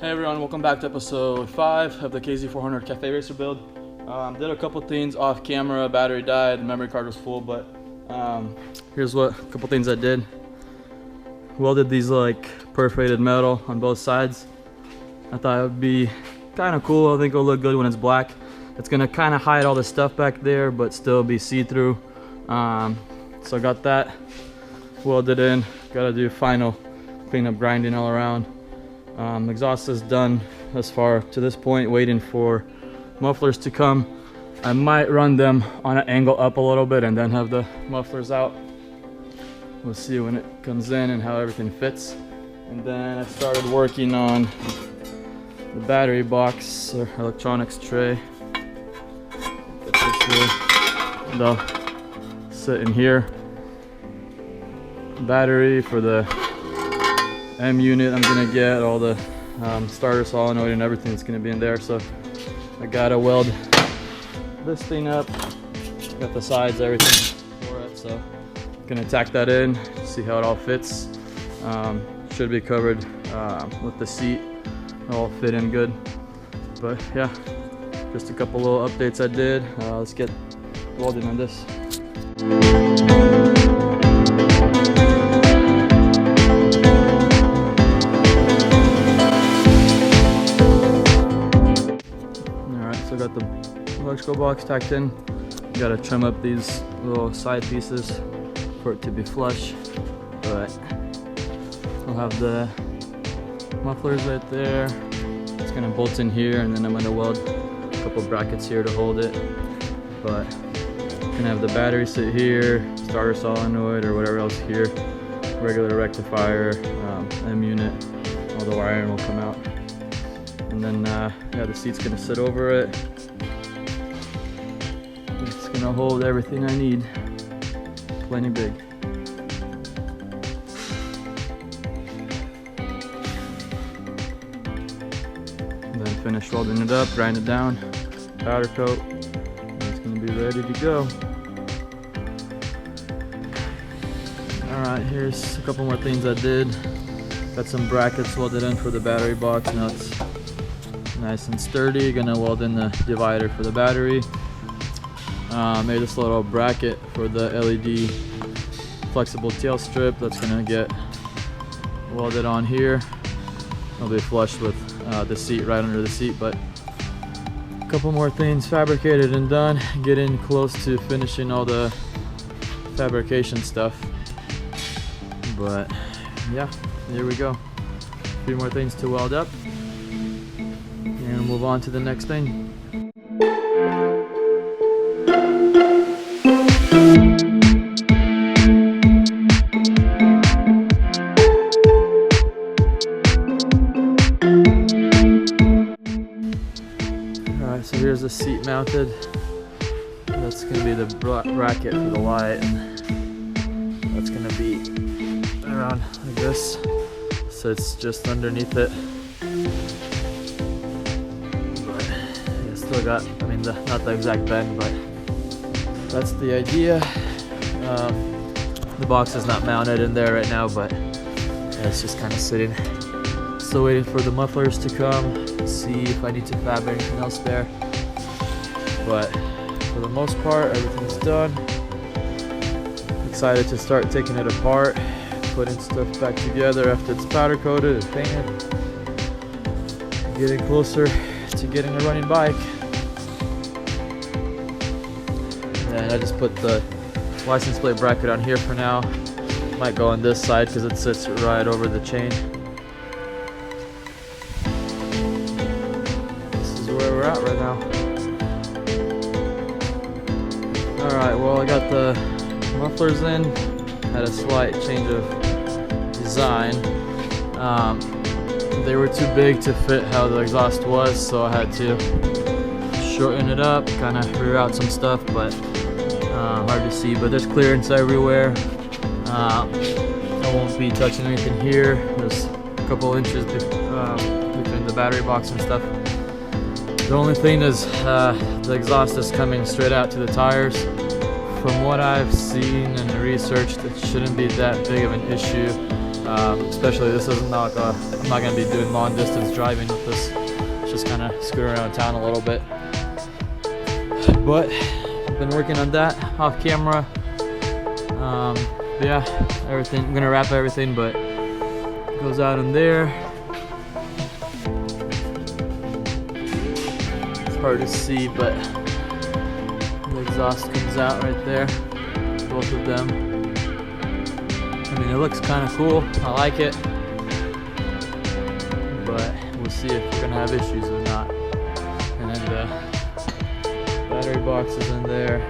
Hey everyone, welcome back to episode 5 of the KZ400 Cafe Racer build. Did a couple things off camera, battery died, the memory card was full, but here's a couple things I did. Welded these like perforated metal on both sides. I thought it would be kind of cool. I think it'll look good when it's black. It's gonna kind of hide all the stuff back there, but still be see-through. So I got that welded in. Gotta do final cleanup grinding all around. Exhaust is done as far to this point, waiting for mufflers to come. I might run them on an angle up a little bit and then have the mufflers out. We'll see when it comes in and how everything fits. And then I started working on the battery box or electronics tray. Get this here. They'll sit in here. Battery for the M unit, I'm gonna get all the starter solenoid and everything that's gonna be in there. So I gotta weld this thing up, got the sides, everything for it. So gonna tack that in, see how it all fits. Should be covered with the seat, all fit in good. But yeah, just a couple little updates I did. Let's get welding on this. So I got the electrical box tacked in. You gotta trim up these little side pieces for it to be flush, but I'll have the mufflers right there. It's gonna bolt in here, and then I'm gonna weld a couple brackets here to hold it. But I'm gonna have the battery sit here, starter solenoid or whatever else here, regular rectifier, M unit, all the wiring will come out. And then yeah, the seat's gonna sit over it. It's gonna hold everything I need. Plenty big. And then finish welding it up, grind it down, powder coat, and it's gonna be ready to go. Alright, here's a couple more things I did. Got some brackets welded in for the battery box. Now it's nice and sturdy. Gonna weld in the divider for the battery. Made this little bracket for the LED flexible tail strip that's gonna get welded on here. It'll be flush with the seat, right under the seat. But a couple more things fabricated and done. Getting close to finishing all the fabrication stuff. But yeah, here we go. A few more things to weld up. And we'll move on to the next thing. Alright, so here's the seat mounted. That's going to be the bracket for the light. And that's going to be around like this. So it's just underneath it. Still got, I mean, not the exact bend, but that's the idea. The box is not mounted in there right now, but yeah, it's just kind of sitting. Still waiting for the mufflers to come, see if I need to fab anything else there. But for the most part, everything's done. Excited to start taking it apart, putting stuff back together after it's powder coated and painted. Getting closer to getting a running bike. And I just put the license plate bracket on here for now. Might go on this side because it sits right over the chain. This is where we're at right now. Alright, well I got the mufflers in. Had a slight change of design. They were too big to fit how the exhaust was, so I had to shorten it up, kind of reroute some stuff, but hard to see, but there's clearance everywhere. I won't be touching anything here. There's a couple inches between the battery box and stuff. The only thing is the exhaust is coming straight out to the tires. From what I've seen and researched, it shouldn't be that big of an issue. Especially this is not I'm not gonna be doing long distance driving with this. It's just kind of scooting around town a little bit. But I've been working on that off camera. Yeah, everything. I'm gonna wrap everything, but it goes out in there. It's hard to see, but the exhaust comes out right there. Both of them. I mean, it looks kind of cool. I like it, but we'll see if we're gonna have issues or not. And then the battery box is in there.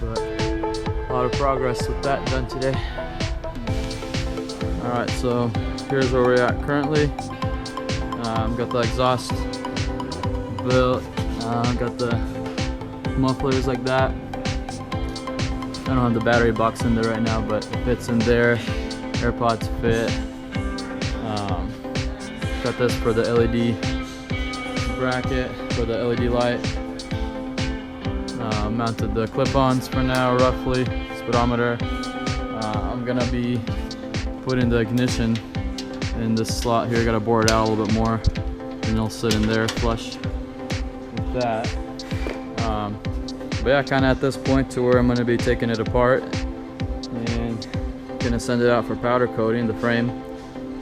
But a lot of progress with that done today. All right, so here's where we're at currently. Got the exhaust built. Got the mufflers like that. I don't have the battery box in there right now, but it fits in there. AirPods fit. Got this for the LED bracket for the LED light. Mounted the clip-ons for now, roughly. Speedometer. I'm gonna be putting the ignition in this slot here. Gotta bore it out a little bit more, and it'll sit in there flush with that. But yeah, kind of at this point to where I'm going to be taking it apart and going to send it out for powder coating the frame,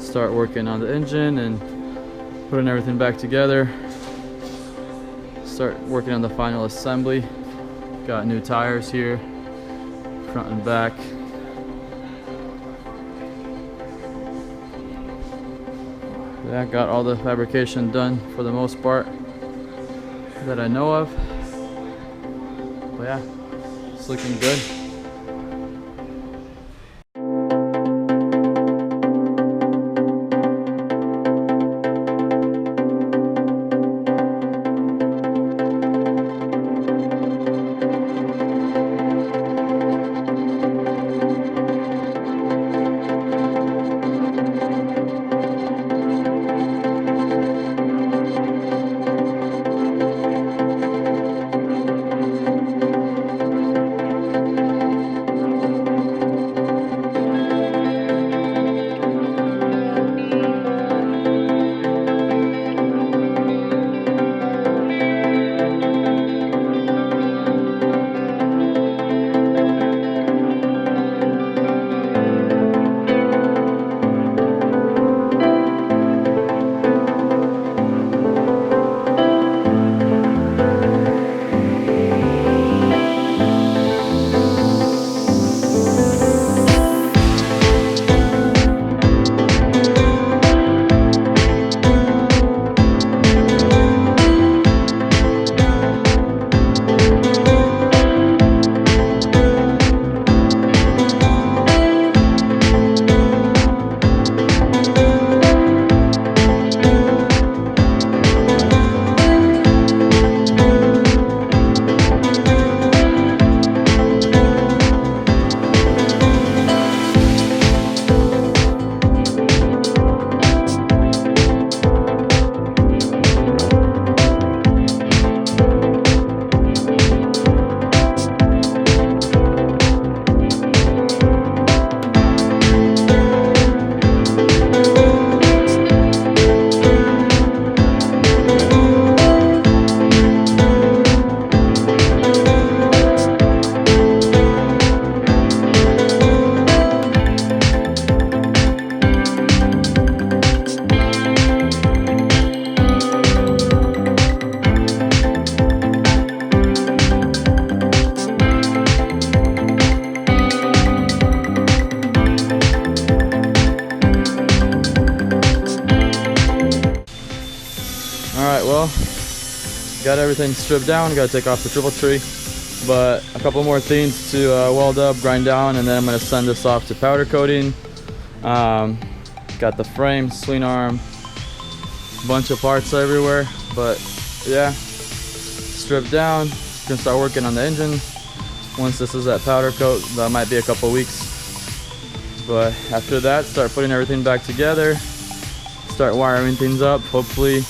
start working on the engine and putting everything back together, start working on the final assembly. Got new tires here, front and back. Yeah, got all the fabrication done for the most part that I know of. But yeah, it's looking good. Alright, well, got everything stripped down, gotta take off the triple tree, but a couple more things to weld up, grind down, and then I'm gonna send this off to powder coating. Got the frame, swing arm, bunch of parts everywhere, but yeah, stripped down, gonna start working on the engine. Once this is at powder coat, that might be a couple weeks, but after that, start putting everything back together, start wiring things up. Hopefully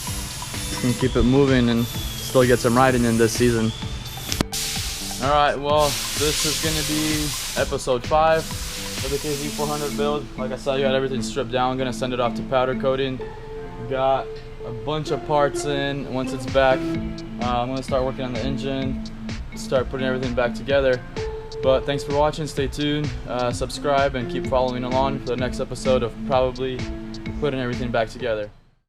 can keep it moving and still get some riding in this season. All right, well, this is gonna be episode 5 of the KZ400 build. Like I said, you got everything stripped down. I'm gonna send it off to powder coating. Got a bunch of parts in. Once it's back, I'm gonna start working on the engine, start putting everything back together. But thanks for watching. Stay tuned, subscribe, and keep following along for the next episode of probably putting everything back together.